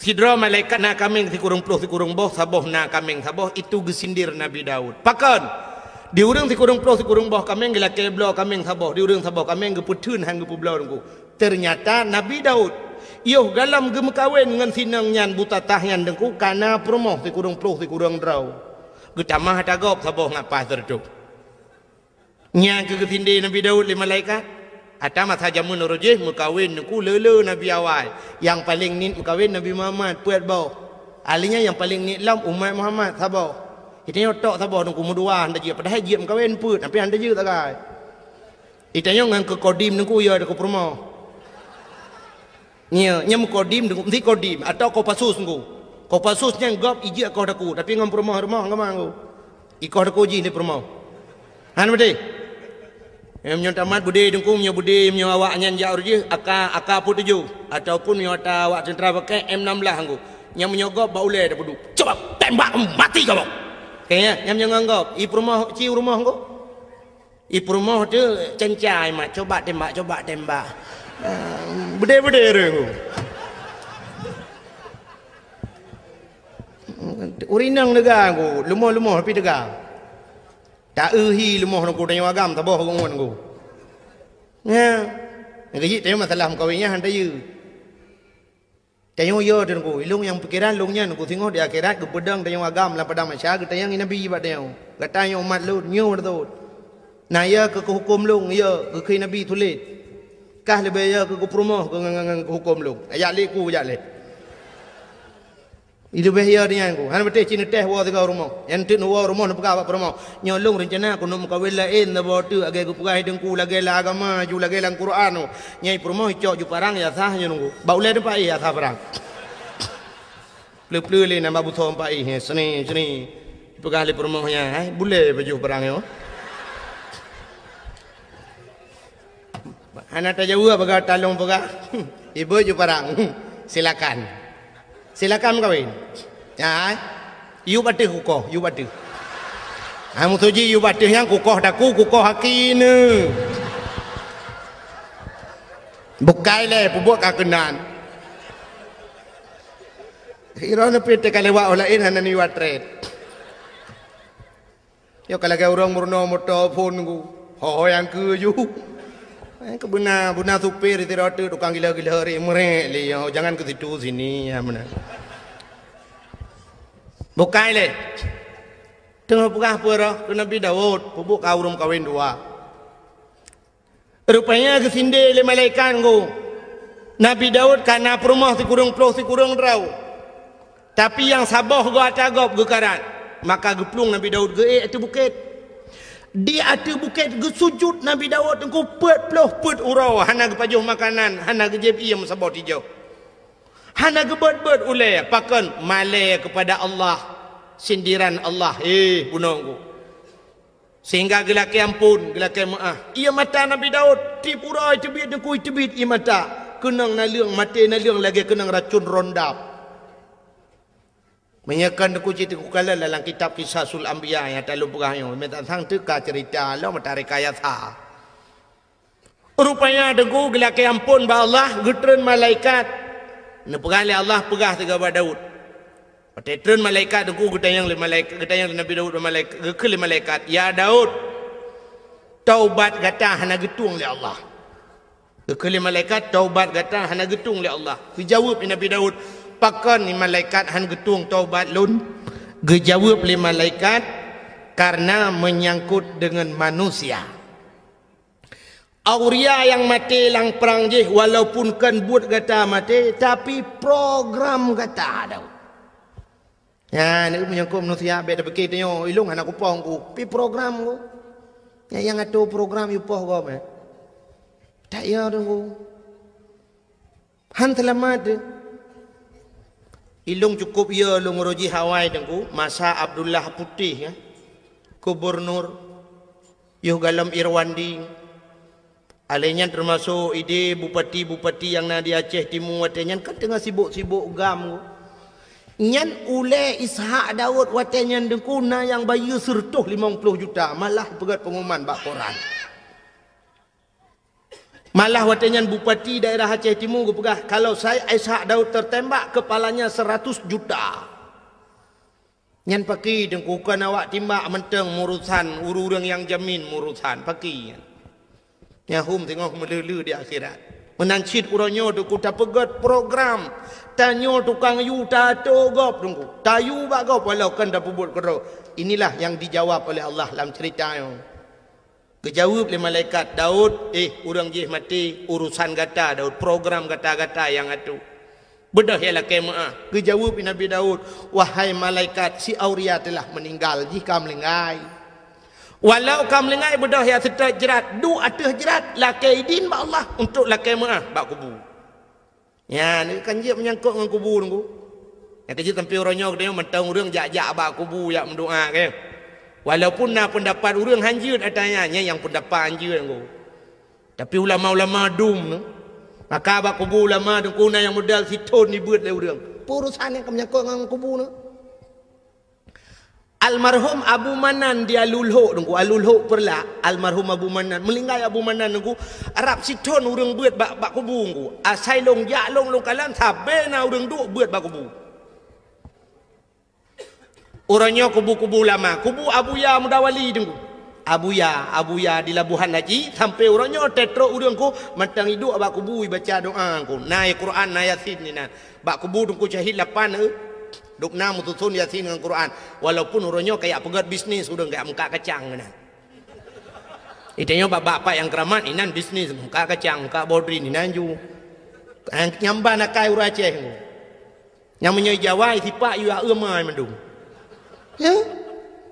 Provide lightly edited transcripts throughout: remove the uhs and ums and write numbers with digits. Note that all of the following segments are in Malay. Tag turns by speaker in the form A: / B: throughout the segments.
A: Sidra malaikat na kaming si kurung boh saboh na kaming saboh itu gesindir Nabi Daud. Pakan di urang si kurung boh kaming gila keblo kaming saboh di urang saboh kaming geputun hang gepublo nunggu. Ternyata Nabi Daud iyo galam gemekawin dengan sinang nyan buta tahyan dengku karena promoh si kurung draw. Getamah tagap saboh ngapa tertup. Nya ke ketinde Nabi Daud li malaikat atau masa jamun rojih mukawin ku lele Nabi awal yang paling ni mukawin Nabi Muhammad puat bau alinya yang paling ni lam umat Muhammad sabau itanya tok sabau nungku mudua anda je padahal je mukawin put tapi anda je tak kai itanya ngan ke kodim nungku ya de ko promo nya mukodim nungku mesti kodim atau ko pasus nungku ko pasus nya gop iji ko daku tapi ngam promo ngam ngau iko daku ji ni promo han bede yang tamat budi dengku punya budi punya awak nyan jauh je aka pun tuju ataupun punya awak tentera pakai M16 angku yang menyogop baule dah bodoh coba tembak mati kau kayaknya yang nganggap i rumah ci rumah angku i rumah tu cencai mak coba tembak budi rengku urinang negara angku lumah tapi tegak tak hi lemah nak tanya agam tak boh ngon ku nya ngaji tanya masalah mukawinnya handa ye tanya yo dan ku ilung yang pikiran lungnya ku tengok di akhirat ku pedang tanya agam la padang masyarakat tanya nabi ba tanya katanya umat lu nyu tu nah ya ke hukum lung ya ke nabi tulis kah lebih ya ke promoh ke hukum lung ayat le ku ayat le itu bahaya dia aku. Han betul Cina teh wa tiga rumah. Yang tu wa rumah nak pegang apa rumah. Nyolong rencana aku nak kawin lain dah bawa tu agai aku pegang hidungku lagi lah agama ju lagi lang Quran. Nyai rumah cok ju parang ya sah nya nunggu. Bau le depa ya sah parang. Pleu le nama buto empa seni pegang le rumahnya. Boleh baju parang yo. Anak tak jauh pegang talong pegang. Ibu ju parang. Silakan kawin. Ya, you batu kukoh, you batu. Kamu tuji you batu yang kukoh daku kukoh hakine. Bukai le, pubuk kakenan. Kira na pete kalewa olain hanan you atret. Yo kalaga orang murno moto phone ku. Ho yang ke you. Ke buna supir itu rotu tukang gila-gila hari merek li jangan ke situ sini ya mana bukai le tengah pegah pura ke Nabi Daud pubuk kaurum kawin dua rupanya ke sinde le malaikat go Nabi Daud karena perumah si kurung rau tapi yang sabah go atagop go karat maka geplung Nabi Daud ge itu bukit di atas bukit gesujud Nabi Daud engkau pet urau hana gepajuh makanan hana gejeb iam sabot hijau hana gebet ulai pakan malai kepada Allah sindiran Allah bunongku sehingga gelaki ampun gelaki maaf ia mata Nabi Daud tipurai tebit engkau tebit ia mata kenang naliang mati naliang lagi kenang racun rondap menyakan aku cerita ku kala dalam kitab Qisasul Anbiya yang tak lupa yang minta sang teka cerita lo mata rekayat ha rupanya dengku gelaki ampun ba Allah getren malaikat ne pegang Allah pegah tiga ba Daud petren malaikat dengku getayang Nabi Daud malaikat gekeli malaikat ya Daud taubat gata hana getung li Allah gekeli malaikat taubat gata hana getung li Allah dijawab Nabi Daud pakan ni malaikat han getung taubat lun gejawab li malaikat karena menyangkut dengan manusia auria yang mati lang perang je walaupun kan buat kata mati tapi program kata ada ya ni menyangkut manusia beda begitu yo ilung anak kupong ku pi program ku ya yang atu program yu poh go me tak ya dong han selamat ilung cukup ya lung roji Hawaii dengku masa Abdullah Putih ya gubernur yuh galam Irwandi alenya termasuk ide bupati yang di Aceh Timur watenyan kan tengah sibuk-sibuk gam nyan ule Ishak Daud watenyan dengku na yang bayu sertuh 50 juta malah pegat pengumuman bak koran Malah watanyan bupati daerah Aceh Timur pegah, kalau saya Ishak Daud tertembak kepalanya 100 juta. Nyan paki dengkukan awak timbak menteng murusan urang yang jamin murusan paki. Nyahum tengok melulu di akhirat. Menancit uranyo tu ku tak pegat program. Tanyo tukang yu tato gop tunggu. Tayu bak gop walau kan dah pubut kero. Inilah yang dijawab oleh Allah dalam cerita yang kejawab oleh malaikat Daud, urang jih mati urusan gata Daud, program gata-gata yang atu. Bedah ialah kemah. Kejawab Nabi Daud, wahai malaikat, si Auria telah meninggal jika melengai. Walau kam lengai bedah ya serta jerat, du atah jerat lakai din ba Allah untuk lakai mah bak kubur. Ya ni kan dia menyangkut dengan kubur tunggu. Yang kerja tempi orangnya dia mentang urang jak-jak bak kubur yak mendoa ke. Walaupun nak pendapat urang hanjut atanya yang pendapat hanjut tunggu. Tapi ulama-ulama dum tu. Maka bak kubur ulama tunggu yang modal siton ni beut le urang. Urusan yang menyangkut dengan kubur tu. Almarhum Abu Manan dia lulhuk nunggu alulhuk perla almarhum Abu Manan melinggai Abu Manan nunggu Arab siton urang beut bak kubur nunggu asai long jak long kalan sabena urang duk beut bak kubur. Orangnya kubu-kubu lama, kubu Abu Ya Mudawali nunggu. Abu Ya di Labuhan Haji sampai orangnya tetro urang ku matang hidup bak kubur baca doa ku. Naik Quran naik Yasin ni nah. Bak kubur nunggu syahid 8 Dukna mutusun Yasin dengan Quran. Walaupun orangnya kayak pegat bisnis udah enggak muka kacang nah. Itanya bapak yang keramat inan bisnis muka kacang, muka bodri ni nanju. Nyamba nak kai ura Aceh. Yang menyoi Jawa sipak yu eumai mendung. Ya.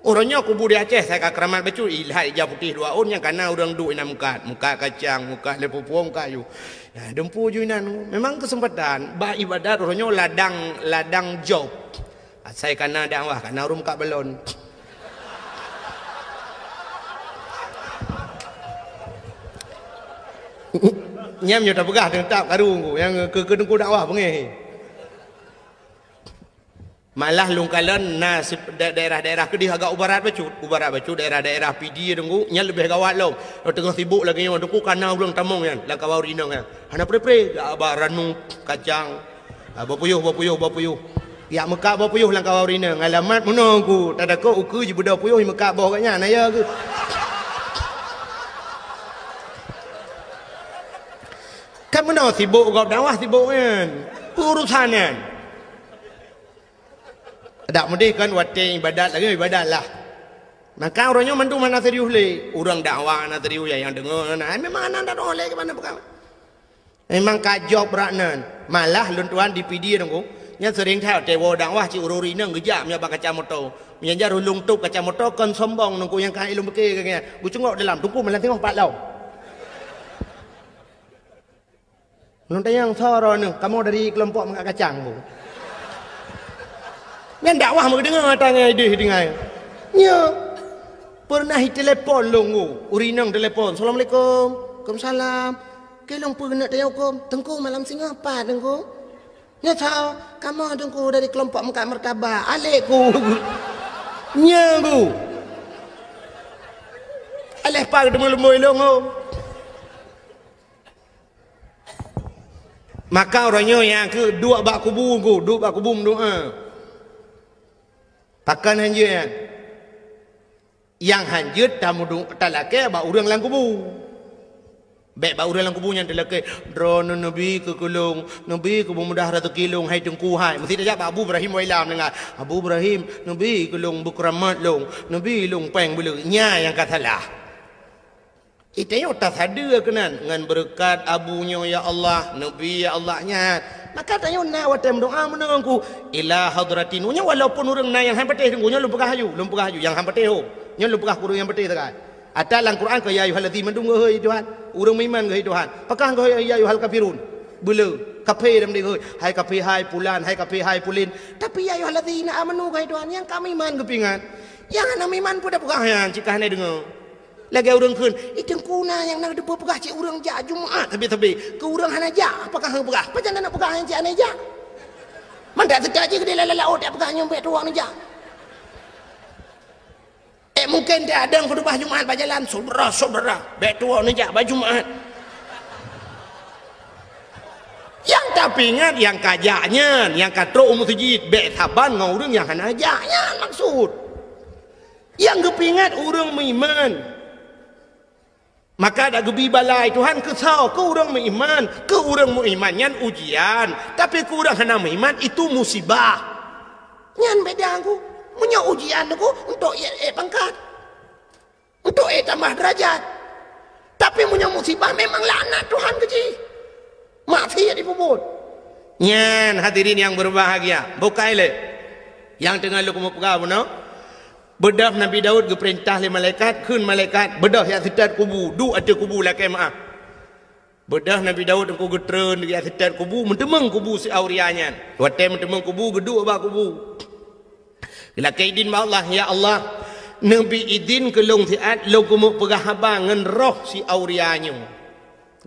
A: Orangnya kubur di Aceh saya keramat becu ilhat hijau putih 2 on yang kana orang duk inan muka kacang, muka lepupuang kayu. Nah, dempu juinan memang kesempatan bah ibadat orangnya ladang job. Saya kana dakwah kana rum kak belon. Nyam nyo tak pegah tetap karung yang ke dengku dakwah pengeh. Malah lungkalan nasib daerah-daerah ke dia agak ubarat bacut daerah-daerah PD dengku nya lebih gawat lo. Tengah sibuk lagi nya dengku kana ulang tamong kan la kawau rinang kan. Hana pre-pre baranu kacang. Bapuyuh. Ya Mekah bawa puyuh lang kawau rina ngalamat menunggu tak ada kau uku je budak puyuh Mekah bawa katnya naya ke kan mana sibuk kau dakwah sibuk kan urusan kan tak mudih kan wate ibadat lagi ibadat lah maka orangnya mandu mana serius le orang dakwah na serius yang dengar nah memang anak dah oleh ke mana bukan memang kajok beraknan malah luntuan di PD tunggu nya sering theo tewo dakwah ci ururi nang gejak nya bak kacamoto nya jar ulung tuk kacamoto kon sombong nungku yang kai ilmu beke kaya gu cengok dalam tungku malah tengok pak lau nun tayang soro nu kamu dari kelompok mengak kacang bu nya dakwah mau dengar tangai deh dengai nya pernah telepon lungu urinang telepon assalamualaikum waalaikumsalam kelong pernah tayaukum tengku malam singa apa tengku nya tahu kamu dengku dari kelompok Mekah Mertabah alekku nyagu aleh pak demul-demul longo maka orangnya yang ke dua bak kubur doa pakan hanjut yang hanjut tamu talake bak urang lang kubur baik bau dalam kubunya telake drone nabi ke kulung nabi ke mudah ratu kilung hai tengku hai mesti dia jawab Abu Ibrahim wailam dengar Abu Ibrahim nabi kulung bukramat long nabi long peng bulu nya yang katalah itanya tak ada kenan dengan berkat abunya ya Allah nabi ya Allahnya maka tanya nak watem doa menengku ila hadratin nya walaupun urang na yang hampateh tenggunya lu pegah hayu yang hampateh ho nya lu pegah kurung yang beteh tak ada dalam Quran ke ya ayyuhallazina amanu hei Tuhan urang iman ke Tuhan pakah ke ya ayyuhal kafirun bela kafir dem dei hai kafir hai pulan hai kafir hai pulin tapi ya ayyuhallazina amanu ke Tuhan yang kami iman kepingan yang ana iman pun dah pegah yang cikah ni dengar lagi urang keun iteng kuna yang nak depa pegah cik urang jak Jumaat tapi ke urang hana jak apakah hang pegah pajan nak pegah yang cik ane jak mandak sedar je ke dia lalau tak pegah nyampe tuang ni jak mungkin dia ada yang kedubah Jumaat berjalan saudara baik tua ni jak baju Jumaat tapi ingat yang kajaknya, yang katrok musjid, bek saban ngau orang yang hana ajaknya maksud. Yang kepingat orang beriman. Maka ada gebi balai Tuhan kesal ke orang beriman, ke orang beriman yang ujian, tapi ke orang hana beriman itu musibah. Nyan beda aku, punya ujian aku untuk pangkat, untuk tambah derajat. Tapi punya musibah memang laknat Tuhan kecil. Mati ya dipuput. Nyan hadirin yang berbahagia, bukai le. Yang tengah lu kamu pegang no? Bedah Nabi Daud ke perintah le malaikat, kun malaikat bedah yang setat kubu, du ada kubu lah kemaah. Bedah Nabi Daud aku getren yang setat kubu, mentemeng kubu si aurianya. Waktu mentemeng kubu, gedu apa kubu. Bila kaidin Allah ya Allah, Nabi idin ke long siat, lo kamu pegah abangan roh si aurianya.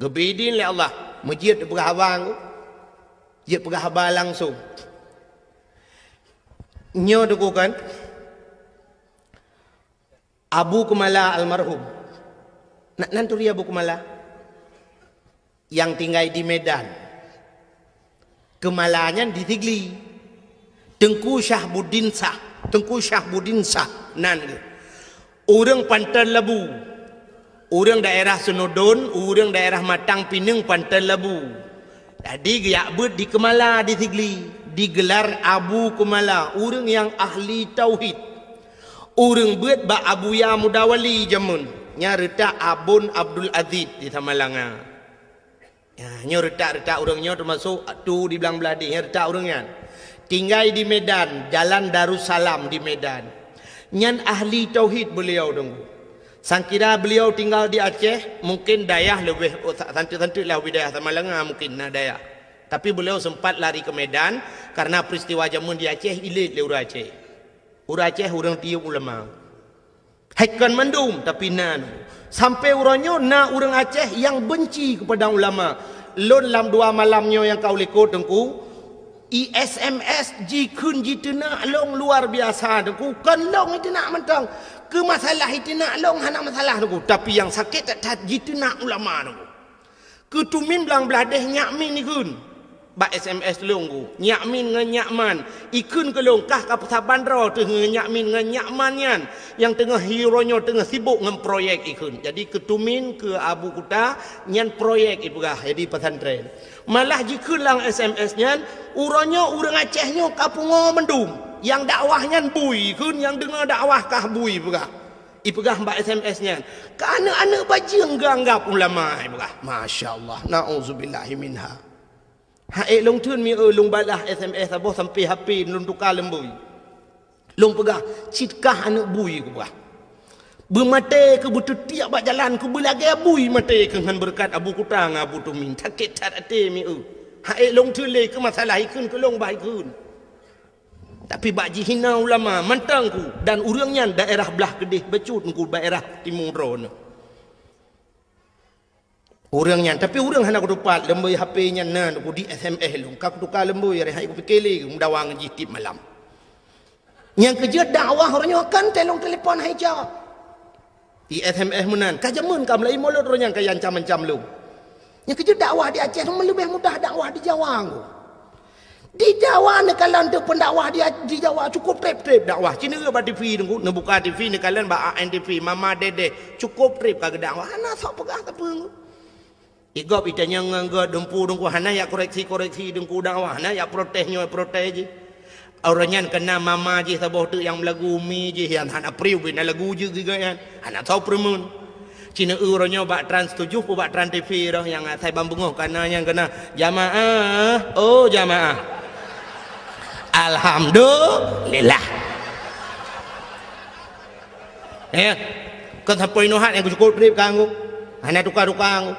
A: Gebidin le Allah. Masjid dia pegah abang, dia pegah abang langsung. Nyo tu kan, Abu Kumala almarhum. Nanturi Abu Kumala yang tinggal di Medan. Kemalanya di Tigli. Tengku Syahbuddin Sah, Tengku Syahbuddin Sah nan. Orang Pantai Labu. Orang daerah Senodon, orang daerah Matang Pinang, Pantai Labu. Jadi giak ber di Kemala di Tigli, digelar Abu Kumala, orang yang ahli tauhid. Orang ber ba Abu Ya Mudawali jamun, nya retak Abun Abdul Aziz di Tamalanga. Ya, nya retak orangnya termasuk tu di belang beladi, nya retak orangnya. Tinggal di Medan, Jalan Darussalam di Medan. Nyan ahli tauhid beliau dong. Sangkira beliau tinggal di Aceh, mungkin dayah lebih tentu lah wilayah Tamalanga mungkin nah dayah. Tapi beliau sempat lari ke Medan karena peristiwa jamun di Aceh ilit le urang Aceh. Urang Aceh orang tiup ulama. Haikan mandum tapi nan. Sampai orangnya na orang Aceh yang benci kepada ulama. Lon lam dua malamnya yang kau lekot tengku. ISMS ji kun ji tenak long luar biasa tengku. Kan long itu nak mentang. Ke masalah itu nak long hana masalah tu, tapi yang sakit tak jitu nak ulama tu. Ketumin belang beladeh nyakmin ikun. Ba SMS long ku. Nyakmin ngan nyakman. Ikun ke long kah ka Sabandra tu nyakmin ngan nyakman yan. Yang tengah hero-nya tengah sibuk ngan proyek ikun. Jadi ketumin ke Abu Kuta nyan proyek ipugah jadi pesantren. Malah jikun lang SMS nyan uranya urang Acehnya kapungo mendum. Yang dakwahnya bui kun, yang dengar dakwah kah bui pegah. Ipegah mbak SMS-nya. Ka anak-anak bajing ganggap ulama pegah. Masya-Allah. Nauzubillahi minha. Hae long tun mi long balah SMS aboh sampai HP long tukar lembui. Long pegah citkah anak bui pegah. Bermate ke butuh tiap bak jalan ke belagi bui mate ke ngan berkat Abu Kutang Abu Tumin. Sakit tat ate mi hae long tun le ke masalah ikun ke long baik kun. Tapi bak hina ulama mantangku dan urangnya daerah belah Kedih Becut ku daerah Timur Ron. Urangnya tapi urang hana kudupat lemboi HP-nya nan ku di SMS lu. Ka tukar lemboi rehai ku pikele mudawang jitip malam. Yang kerja dakwah orangnya kan telong telefon hai jawab. Di SMS menan ka jamun kam lai molot orangnya ka yang cam-cam lu. Yang kerja dakwah di Aceh lebih mudah dakwah di Jawa ku. Di Jawa nekalan tu pendakwah dia di Jawa cukup trip dakwah. Cina ke ba TV nunggu buka TV nekalan ba ANTV Mama Dede cukup trip ka dakwah. Hana sok pegah ka peng. Igop itanya nganggo dempu dengku hana ya koreksi dengku dakwah. Hana ya protesnya protes je. Orangnya kena mama je saboh tu yang lagu mi je yang hana priu bina lagu je gigan. Hana tahu premun. Cina orangnya ba Trans 7 pu ba Trans TV dah yang saya bambungoh karena yang kena jamaah. Oh jamaah. Alhamdulillah. Kan sampai nuhat yang cukup trip kanggo. Hana tukar-tukar.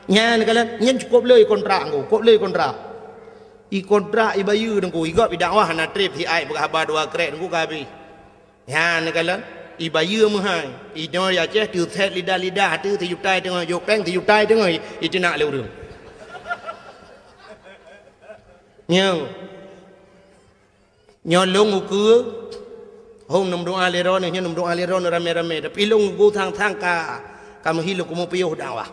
A: Nyan kala nyan cukup leuy kontrak nggo, kok leuy kontrak. I kontrak i bayu dengku igop i dakwah hana trip si ai berhabar dua krek dengku kabi. Nyan kala i bayu mahai. I no ya Aceh tu set lidah-lidah tu ti yutai tengah yo peng ti yutai tengah i nak leu reum. Nyang nyolong uku hong nom doa leron nya nom doa leron rame-rame tapi long go thang ka kamu hilu kumu piuh dakwah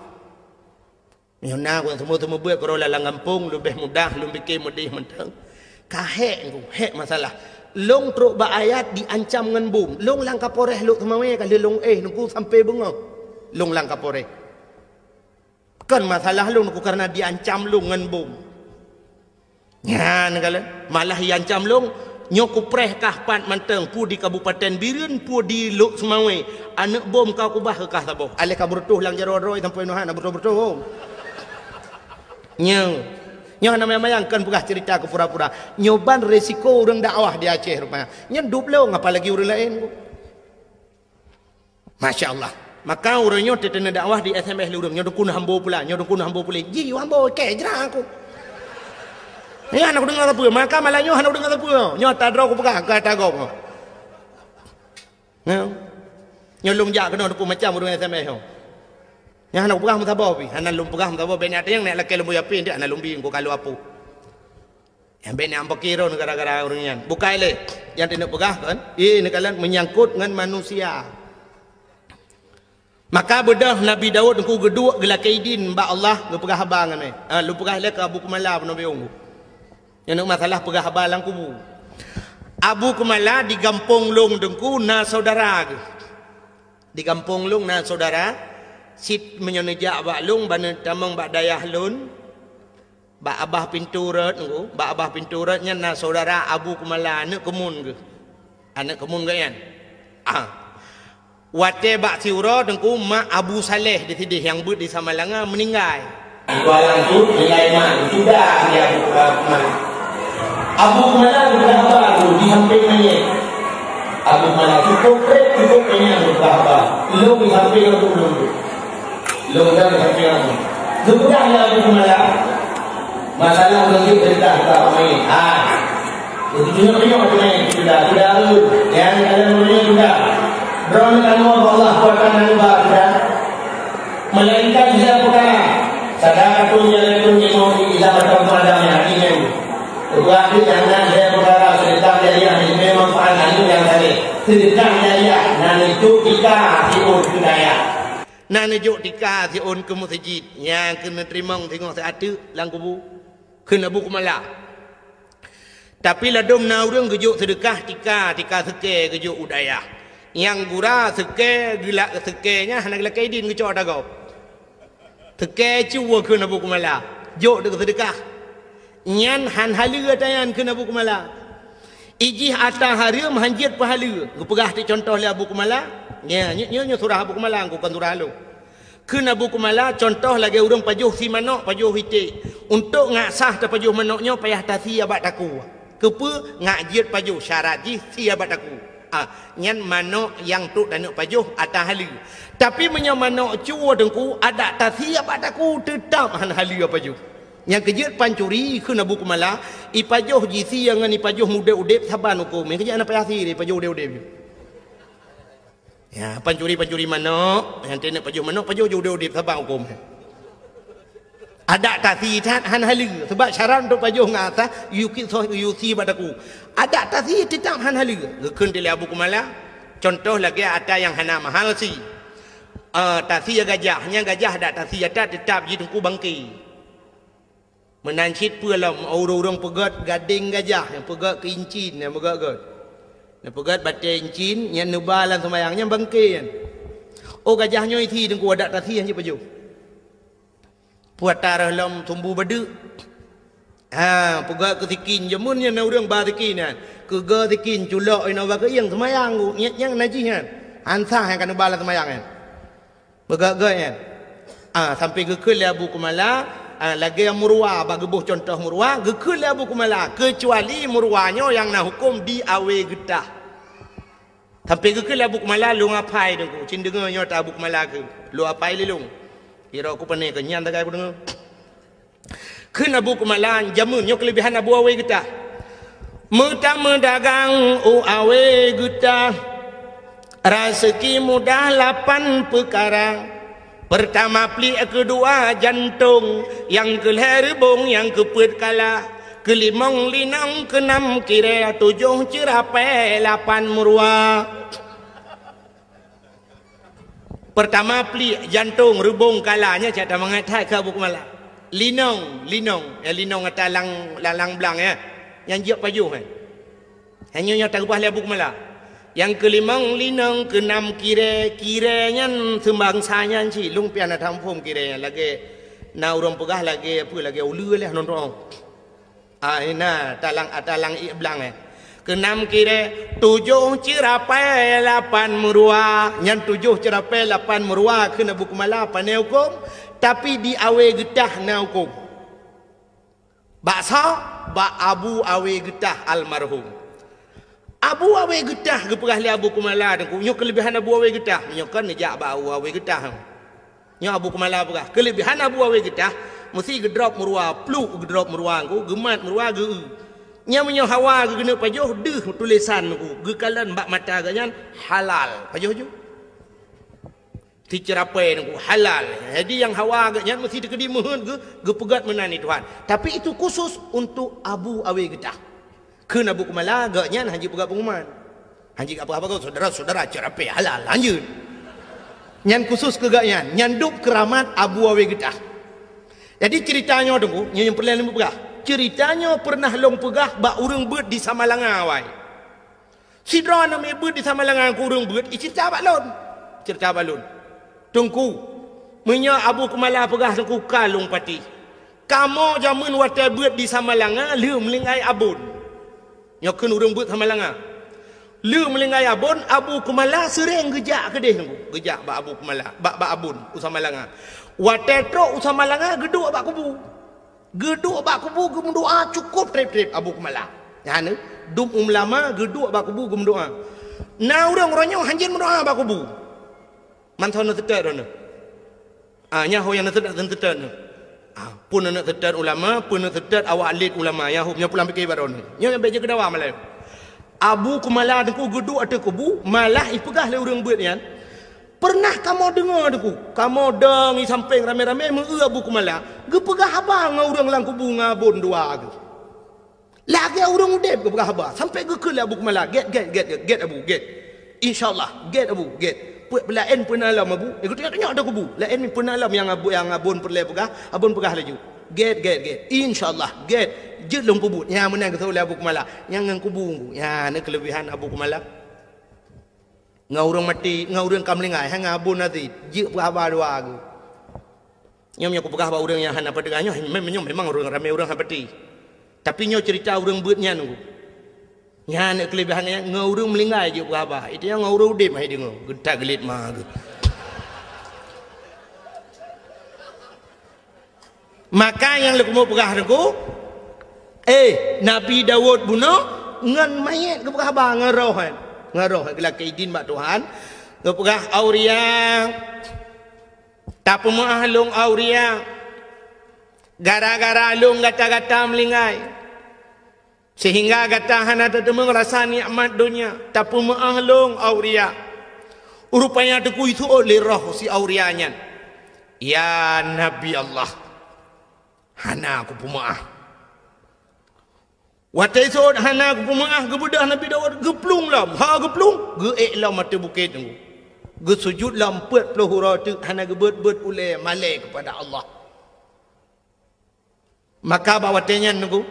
A: Nyona ku semua buat kalau lalang kampung lebih mudah, lebih fikir mudih mentang. Kahek ku, hek masalah. Long truk ba ayat diancam dengan bom. Long lang kaporeh luk temawe kali long nunggu sampai bengok. Long lang kaporeh. Kan masalah long nunggu karena diancam long dengan bom. Ya negala malah diancam long nyoku preh kah pat manteng pu di Kabupaten Biren pu di luk semawe. Anak bom kau kubah ke kah taboh. Ale kaburtuh lang jaro-roi sampai nuhan bertuh-bertuh. Nyo namanya mayangkan bukan cerita ke pura-pura nyoban resiko orang dakwah di Aceh rupanya nyenduk lo apalagi orang lain Masya Allah maka orangnya tetena dakwah di SMS orang nyodok kun hambo pula ji hambo ke jerang aku ya anak dengar apa maka malah nyo anak dengar apa nyo tadro aku pegang kata gong nyo lung jak kena aku macam orang SMS yang anak pegang mutabah pi anak lum pegang mutabah ben ada yang nak laki lembu yapin dia anak lumbi ko kalau apa yang ben yang pakiro gara-gara orangnya bukai le yang tidak pegang kan ini kalian menyangkut dengan manusia maka bedah Nabi Daud ku geduk gelak kaidin ba Allah lu pegang habang ni lu pegang le ke Abu Kumala Nabi ungu yang masalah pegang habang lang kubu Abu Kumala di Gampong Long dengku na saudara di Gampong Long na saudara sit menyonejak bak lung bana tamang bak dayah lun bak abah pintu rat ngku bak abah pintu rat nya na saudara Abu Kumala anak kemun ke yan wate bak siura dengku mak Abu Saleh di tidih yang but di Samalanga meninggal ibalang tu nilai mak sudah dia Abu Kumala berapa tu di samping ni Abu Kumala cukup penyang berapa lu di samping tu longgar sampai aku. Sebenarnya Abu Kumala masalah orang itu cerita tak main. Itu punya macam ni sudah lu. Yang kalian punya sudah. Berapa kamu Allah buatkan anda sudah. Melainkan dia perkara. Sadar punya lepas mau kita bertemu adanya ini. Buat jangan dia perkara sedekah jariah ini memang faedah yang tadi. Sedekah jariah nanti itu kita ikut budaya. Nak nejuk tika si on ke masjid yang kena terima tengok seatu lang kubu kena Abu Kumala tapi ladum na urang gejuk sedekah tika seke gejuk udaya yang gura seke gila sekenya hana gila kaidin gejuk dagau seke cuwa kena Abu Kumala jok de sedekah nyan han halu tayan kena Abu Kumala ijih ata harim hanjit pahala gepegah ti contoh le Abu Kumala ya nyo surah Abu Kumala aku kan surah lu kena Abu Kumala contoh lagi urang pajuh si manok pajuh hiti untuk ngasah ta pajuh manoknya payah tasi abat aku kepe ngajit pajuh syarat ji si abat aku nyan manok yang tu dan pajuh atah halu tapi menyo manok cuo dengku ada tasi abat aku tetap han halu pajuh yang kejut pancuri kena Abu Kumala ipajuh ji si yang ni pajuh muda udep saban hukum yang kejut ana payah si pajuh udep ya pancuri manok yang tenek pajuh manok pajuh udip sabang hukum ada tasi han halu sebab syarat untuk pajuh ngata yuki badaku ada tasi tetap han halu gekun tele Abu Kumala contoh lagi ada yang hana mahal si tasi gajahnya gajah ada tasi ada tetap jidungku bangki menancit pulam orang pegat gading gajah yang pegat keincin yang pegat nak pegat batin cin yang nubalan semayangnya bangkian oh gajahnya itu dengku ada tasi yang paju puat tarah lam tumbuh badu pegat ketikin jamunnya na urang batikinan kega tikin culok ina ba yang semayang yang najihan ansah yang kan nubalan semayangnya pegat gaya sampai gekul Abu Kumala lagi yang murwa bagi buh contoh murwa gekul Abu Kumala kecuali murwanya yang nak hukum di awe getah sampai gekul Abu Kumala lu ngapai dengku cin dengarnya tak Abu Kumala ke lu apai lelung kira aku pening kenyan tak aku dengar ken Abu Kumala jamunnya kelebihan Abu awe getah pertama dagang awe getah rezeki mudah 8 perkara. Pertama pli, kedua jantung, yang keherbong, yang keput kala, kelimong linang, keenam kira, 7 cerapai, 8 murwa. Pertama pli jantung rebong kalanya, cakap mengatai ke Abu Kumala. Linong, linong atas lang belang ya. Yang jiak pajuh kan. Hanya yang tak upah Abu Kumala. Yang kelimang linong, keenam kiranya sembangsanya ci lung pian atam pom kiranya lagi na urang pegah lagi apa lagi ulu lah nonton. Ina talang belang keenam kira 7 cerapai 8 merua yang 7 cerapai 8 merua kena Abu Kumala pandai hukum tapi di awe getah na hukum baksa Abu awe getah almarhum Abu awe getah ke perah li Abu Kumala dengku nyo kelebihan Abu awe getah nyo kan nejak ba awe getah nyo Abu Kumala perah kelebihan Abu awe getah mesti gedrop merua pluk gedrop merua ku gemat merua ge nya menyo hawa ge kena pajuh deuh tulisan ku ge kalan bak mata ganyan halal pajuh ju ti cerapai ku halal jadi yang hawa ganyan mesti dikedi mohon ge pegat menani Tuhan tapi itu khusus untuk Abu awe getah kena Abu Kumala ganyan haji pegat pengumuman haji apa-apa saudara-saudara cerapai halal lanjut nyan khusus ke ganyan nyanduk keramat Abu awe getah jadi ceritanya tunggu yang pernah lembu pegah ceritanya pernah long pegah bak urang beut di Samalanga awai sidra nama beut di Samalanga ku urang beut cerita balon tunggu menya Abu Kumala pegah tunggu kalung pati kamu jamun wate beut di Samalanga le melingai abun nyokeun urang beut Samalanga le melingai abun Abu Kumala sering gejak kedeh tunggu gejak bak Abu Kumala bak abun Samalanga watetro Samalanga geduk bak kubu gemendoa cukup trip Abu Kumala ya ne dum lama geduk bak kubu gemendoa na urang ronyo hanjin mendoa bak kubu man thon tetet ron nya ho yang tetet pun nak tetet ulama pun nak tetet awak alit ulama ya nya pulang fikir baron nya beje kedawa malai Abu Kumala dengku geduk ate kubu malah ipegah le urang beut yan pernah kamu dengar deku kamu dengi samping rame-rame mengeu Abu Kumala gepegah abang ngau urang lang kubu ngabon dua ge lagi urang udep gepegah abang sampai gekeul Abu Kumala get Abu get insyaallah get Abu get lain pun alam Abu tengok ada kubu lain pun alam yang abon perle pegah abon pegah laju get insyaallah get je long kubu yang menang ketau Abu Kumala yang ngang kubu ya ne kelebihan Abu Kumala ngau urang mati ngau urang kamlingai hang abun nanti je apa dua aku nyom aku pegah ba urang yang hana padegahnya memang urang ramai urang hapati tapi nyo cerita urang beutnya nunggu nya ne kelebihannya ngau urang melingai je apa itu yang ngau urang udip hai dengo getak gelit mah maka yang leku mau pegah nunggu Nabi Daud bunuh ngan mayat ke pegah ba ngarohan ngaroh gelak kaidin bak Tuhan ngepegah auria tak pemah long auria gara-gara long gata-gata melingai sehingga gata hana tetemu rasa nikmat dunia tak pemah long auria rupanya deku itu oleh roh si aurianya ya Nabi Allah hana aku pemah watai sod hana ku pemaah gebedah Nabi Daud geplung lam geplung geeklam mata bukit tunggu gesujud lam 40 hura tu hana gebet ulai malai kepada Allah maka bawatenya tunggu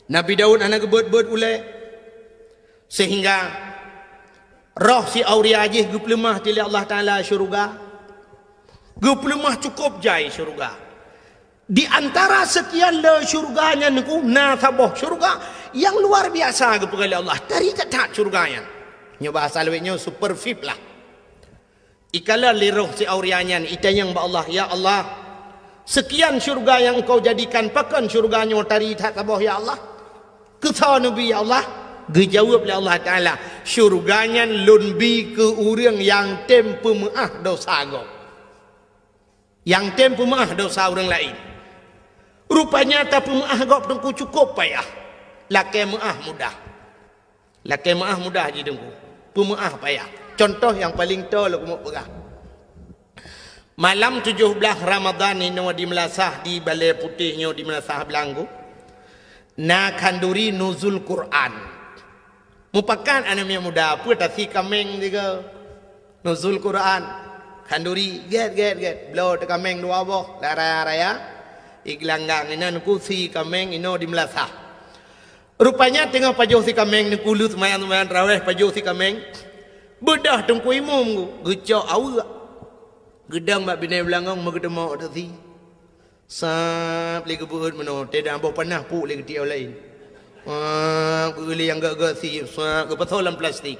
A: Nabi Daud hana gebet ulai sehingga roh si auria ajih geplemah tili Allah Taala syurga geplemah cukup jai syurga di antara sekian le syurganya niku nasabah syurga yang luar biasa kepada Allah dari ketat syurganya nyo bahasa lewetnya super VIP lah ikala liroh si aurianyan ita yang ba Allah ya Allah sekian syurga yang engkau jadikan pakan syurganya dari tak sabah ya Allah kata Nabi ya Allah dijawab oleh Allah Taala syurganya lunbi ke urang yang tempe maah dosa go yang tempe maah dosa orang lain rupanya tapi maah gop dengku cukup payah laki maah mudah je dengku pemaah payah contoh yang paling tol aku mau pegang malam 17 Ramadan ini di Melasah di Balai Putihnya di Melasah Belanggu na kanduri nuzul Quran mupakan anaknya muda apa tasi kameng juga nuzul Quran kanduri get blow te kameng dua boh raya Iglanggang ina nuku si kameng ino di Melasa. Rupanya tengah pajuh si kameng nuku lu semayan raweh pajuh si kameng. Bedah tengku imum gecok awak. Gedang mak binai belangong magedemo tadi. Sap li kebuut meno tidak ambo panah pu li ketiau lain. Geli yang gak si sap ke patolan plastik.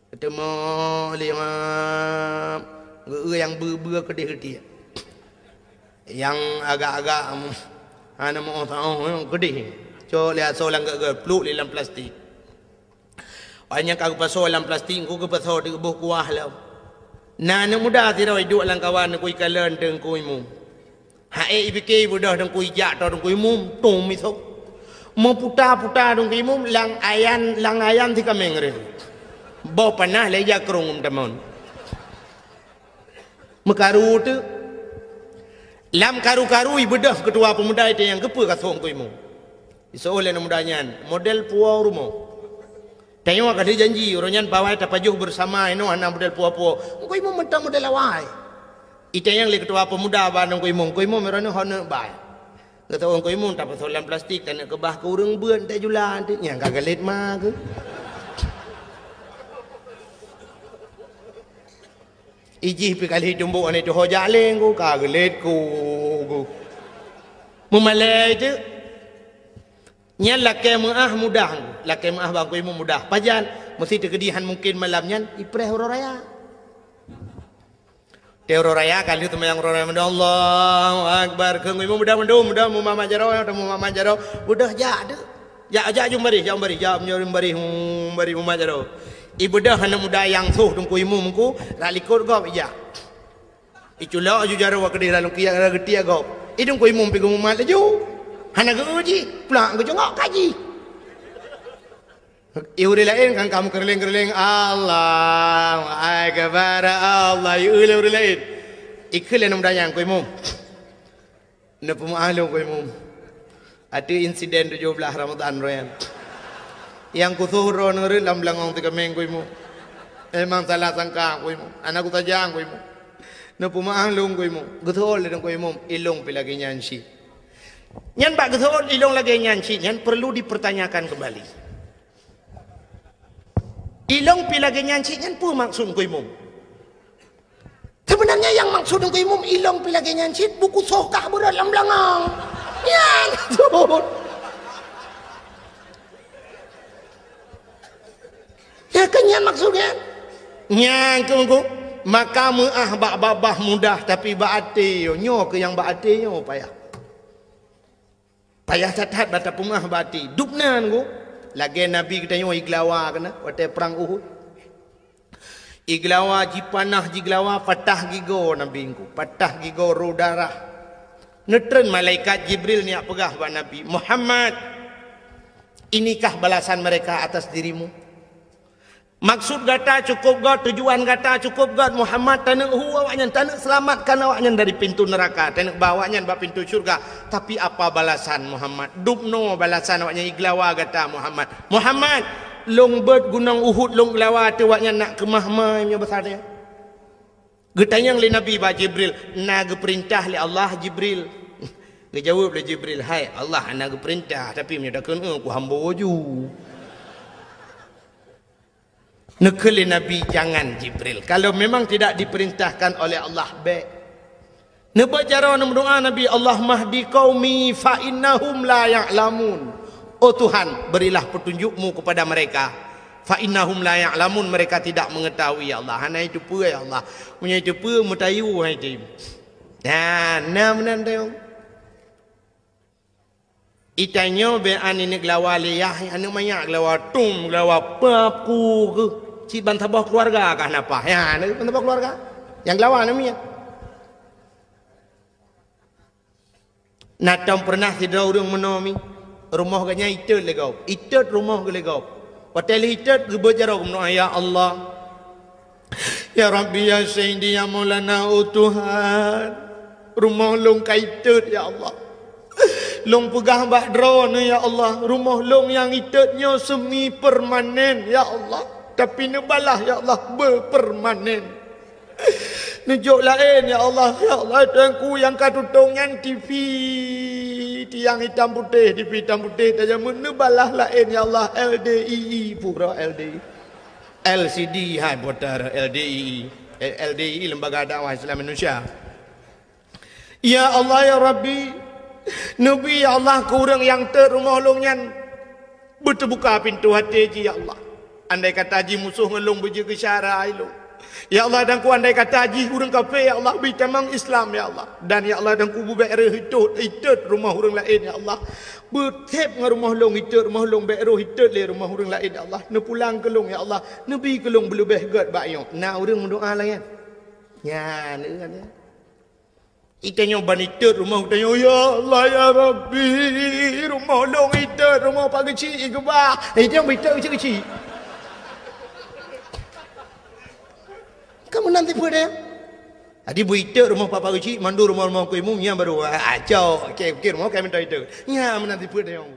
A: Ketemu li yang ber kedih-kedih. Yang agak-agak ana mau tahu gede co lihat solang gak peluk dalam plastik banyak aku pasal dalam plastik ku ke pasal di buh kuah lah nana muda tira hidup lang kawan ku ikalan teng ku imum hae ibike budah teng ku ijak teng ku imum tum itu mau puta-puta teng ku imum lang ayan ti kameng re bo panah leja krung temon mekaru tu lam karu-karu ibedah ketua pemuda itu yang kepa kasong ku imu. Iso oleh mudanya model puau rumah. Tengok ada janji orangnya bawai tapajuh bersama ino anak model puau-puau. Ku imu mentang model awai. Itu yang le ketua pemuda bandang ku imu merana hana bai. Kata orang ku imu tak pasal dalam plastik tak nak kebah ke urang beun tak julan tu. Yang kagalet mah ke. Iji pi kali jumbo ane tu hoja leng ku kagelet ku memalai tu nya laki mudah laki maah bang ku imu mudah pajan mesti tegedihan mungkin malamnya ipreh raya teoro raya kali tu yang raya Allahu akbar ke imu mudah mu mama jaro mudah jadu ja jumbari mama jaro ibudah hana muda yang suh tungku imumku ralikot gop ija iculo aju jaro wa kedih lalu kia getia gop idung ku imum pigu mumat laju hana geuji pulang ke jongok kaji iuri lain kan kamu kerling Allah akbar Allah iuri lain ikhle muda yang ku imum na pemahalu ku imum ada insiden 17 Ramadan royan yang kusuhro nuri lam langong tiga minggu imu emang salah sangka ku imu anak ku tajang ku imu na pumaang lung ku imu gethol dan ku imu ilong pilagi nyansi nyan pak gethol ilong lagi nyansi nyan perlu dipertanyakan kembali ilong pilagi nyansi nyan pu maksud ku imu sebenarnya yang maksud ku imu ilong pilagi nyansi buku sokah berat lam langong nyan tuh ya kenyan maksudnya nyang ku maka muah babah mudah tapi baati nyo ke yang baati nyo payah catat bata pumah baati dupnan ku lagi nabi kita nyo iglawa kena wate perang Uhud iglawa jipanah jiglawa patah gigo nabi ku patah gigo rudara netren malaikat Jibril ni pegah ba nabi Muhammad inikah balasan mereka atas dirimu. Maksud gata cukup god, tujuan gata cukup god Muhammad tanak awaknya tanak selamatkan awaknya dari pintu neraka, tanak bawanya ba pintu syurga. Tapi apa balasan Muhammad? Dubno balasan awaknya iglawa gata Muhammad. Muhammad long bird gunung Uhud long lawa tu awaknya nak ke mahmai nya besar dia. Getanya li Nabi ba Jibril, na perintah li Allah Jibril. Ngejawab li Jibril, hai Allah na perintah tapi menyatakan aku hamba ju. Nekeli Nabi jangan Jibril. Kalau memang tidak diperintahkan oleh Allah baik. Nebak cara berdoa Nabi Allah mahdi qaumi fa innahum la ya'lamun. Oh Tuhan, berilah petunjukmu kepada mereka. Fa innahum la ya'lamun, mereka tidak mengetahui ya Allah. Hana itu pun ya Allah. Punya itu pun mutayu hai tim. Ya, nam tayong. Itanyo be ani nek lawali ya anu banyak lawa tum lawa papu ke si bantabah keluarga kah napa ya nek bantabah keluarga yang lawa namanya natam pernah tidur urang menomi rumah ganya itu legau itu rumah legau hotel itu gebajaro kumno ya Allah ya Rabbi ya Sayyidi ya Maulana oh Tuhan rumah long kaitut ya Allah long pegah bak drone ya Allah rumah long yang itutnya semi permanen ya Allah tapi nebalah ya Allah berpermanen Nunjuk lain ya Allah. Ya Allah tuanku yang katutungnya TV tiang hitam putih, TV hitam putih tajam menebalah lain ya Allah. LDII pura LDI. LCD hai putar LDII. LDII Lembaga Dakwah Islam Indonesia. Ya Allah ya Rabbi, Nabi ya Allah kurang yang terumah longnya berterbuka pintu hati ji ya Allah. Andai kata haji musuh ngelung berjaga syara ilung. Ya Allah dan ku andai kata haji hurung kafe ya Allah bitamang Islam ya Allah. Dan ya Allah dan ku bubairah hitut rumah hurung lain ya Allah. Bertep dengan rumah long hitut rumah long bairah hitut le rumah hurung lain ya Allah. Ne pulang ke long ya Allah. Nabi ke long belubeh god bayong. Nah hurung mendoa lah ya. Ya ne kan ya. Itanya banitut rumah utanya ya Allah ya Rabbi rumah long hitut rumah pak kecil ke bah. Itu yang hitut kecil-kecil. Kamu nanti pada adi buita rumah papa kecil mandu rumah-rumah ku imum yang baru acau okey rumah kami tahu itu ya menanti pada yang